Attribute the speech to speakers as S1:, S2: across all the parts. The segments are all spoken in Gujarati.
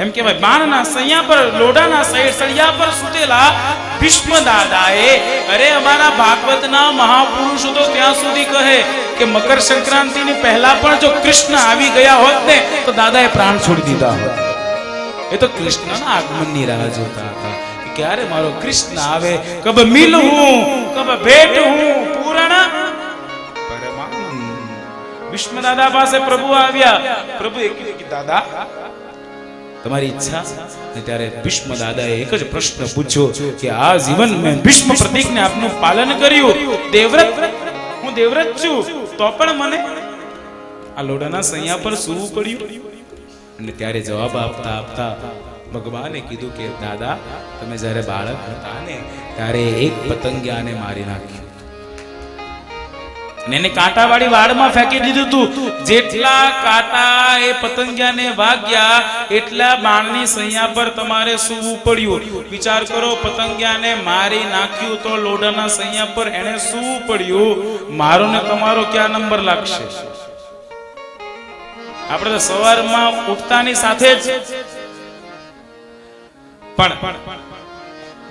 S1: એમ કહેવાય બાણના સૈયા પર લોડાના સળિયા પર સુતેલા ભીષ્મ દાદાએ અરે અમારા ભાગવતના મહાપુરુષો તો ત્યાં સુધી કહે કે મકર સંક્રાંતિની પહેલા પણ જો કૃષ્ણ આવી ગયા હોત ને તો દાદાએ પ્રાણ છોડી દીધા હોત. એ તો કૃષ્ણના આગમનની રાહ જોતા હતા કે ક્યારે મારો કૃષ્ણ આવે, કબ મિલ હું કબ ભેટ હું પૂરણ પરમાનંદ. ભીષ્મ દાદા પાસે પ્રભુ આવ્યા. પ્રભુએ કીધું કે દાદા તમારી ઈચ્છા. ત્યારે ભીષ્મ દાદાએ એક જ પ્રશ્ન પૂછ્યો કે આ જીવન મેં ભીષ્મ પ્રતિજ્ઞા આપનું પાલન કર્યું, દેવવ્રત હું દેવવ્રત છું, તો પણ મને આ લોડાના સૈયા પર સૂવું પડ્યું. અને ત્યારે જવાબ આપતા આપતા ભગવાને કીધું કે દાદા તમે જ્યારે બાળક હતા ને ત્યારે એક પતંગિયાને મારી નાખ્યું અને એને કાંટાવાળી વાડમાં ફેંકી દીધું હતું. જેટલા કાંટા એ પતંગિયાને વાગ્યા એટલા બાણની સૈયા પર તમારે સૂવું પડ્યું. વિચાર કરો, પતંગિયાને મારી નાખ્યું તો લોડાના સૈયા પર એને સૂવું પડ્યું. મારો ને તમારો ક્યાં નંબર લાગશે? આપણે તો સવારમાં ઉઠતાની સાથે જ પણ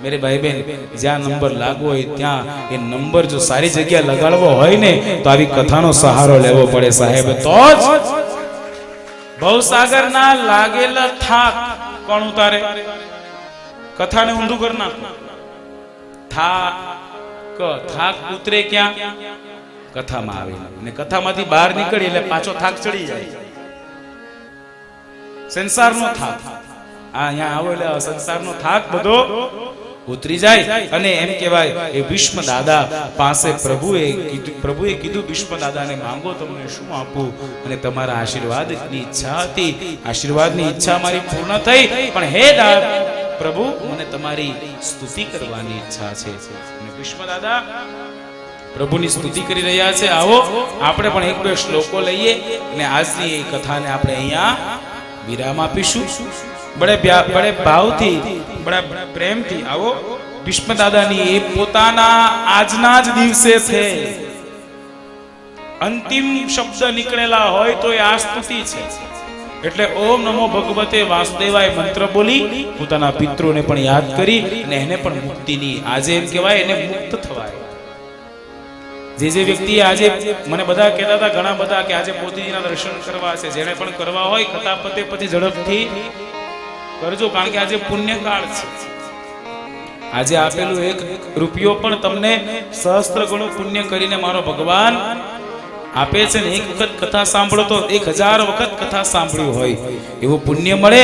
S1: મેરે ભાઈ બહેન જ્યાં નંબર લાગવો હોય ત્યાં એ નંબર જો સારી જગ્યા લગાડવો હોય ને તો આવી કથાનો સહારો લેવો પડે સાહેબ. તો જ ભવસાગરના લાગેલા થાક કોણ ઉતારે? કથાને ઊંધું કરી નાખો. થાક ઉતરે ક્યાં? કથામાં આવે. અને કથામાંથી બહાર નીકળી એટલે પાછો થાક ચડી જાય. સંસારનો થાક અહીંયા આવો એટલે સંસારનો થાક બધો ઉતરી જાય. અને એમ કહેવાય એ ભીષ્મ દાદા પાસે પ્રભુએ કીધું ભીષ્મ દાદાને માંગો તમને શું આપું? અને તમારા આશીર્વાદની ઈચ્છા હતી, આશીર્વાદની ઈચ્છા મારી પૂર્ણ થઈ, પણ હે પ્રભુ મને તમારી સ્તુતિ કરવાની ઈચ્છા છે. અને ભીષ્મ દાદા પ્રભુની સ્તુતિ કરી રહ્યા છે. આવો આપણે પણ એક બે શ્લોકો લઈએ અને આજની એ કથાને આપણે અહીંયા વિરામ આપીશું. બડે ભાવથી બડા પ્રેમથી આવો ભીષ્મ દાદાની એ પોતાના આજના જ દિવસે છે અંતિમ શબ્દ નીકળેલા હોય તો એ આ સ્તુતિ છે. એટલે ઓમ નમો ભગવતે વાસુદેવાય મંત્ર બોલી પોતાના પિતૃને પણ યાદ કરી અને એને પણ મુક્તિની આજે એમ કહેવાય એને મુક્ત થવાય. જે વ્યક્તિ આજે મને બધા કહેતા હતા ઘણા બધા કે આજે પોતીજીના દર્શન કરવા છે, જેને પણ કરવા હોય કથા પતે પછી ઝડપથી કરજો, કારણ કે આજે પુણ્યકાળ છે. આજે આપેલું 1 રૂપિયો પણ તમને સહસ્ત્ર ગણું પુણ્ય કરીને મારો ભગવાન આપે છે. ને એક વખત કથા સાંભળો તો 1000 વખત કથા સાંભળ્યું હોય એવું પુણ્ય મળે.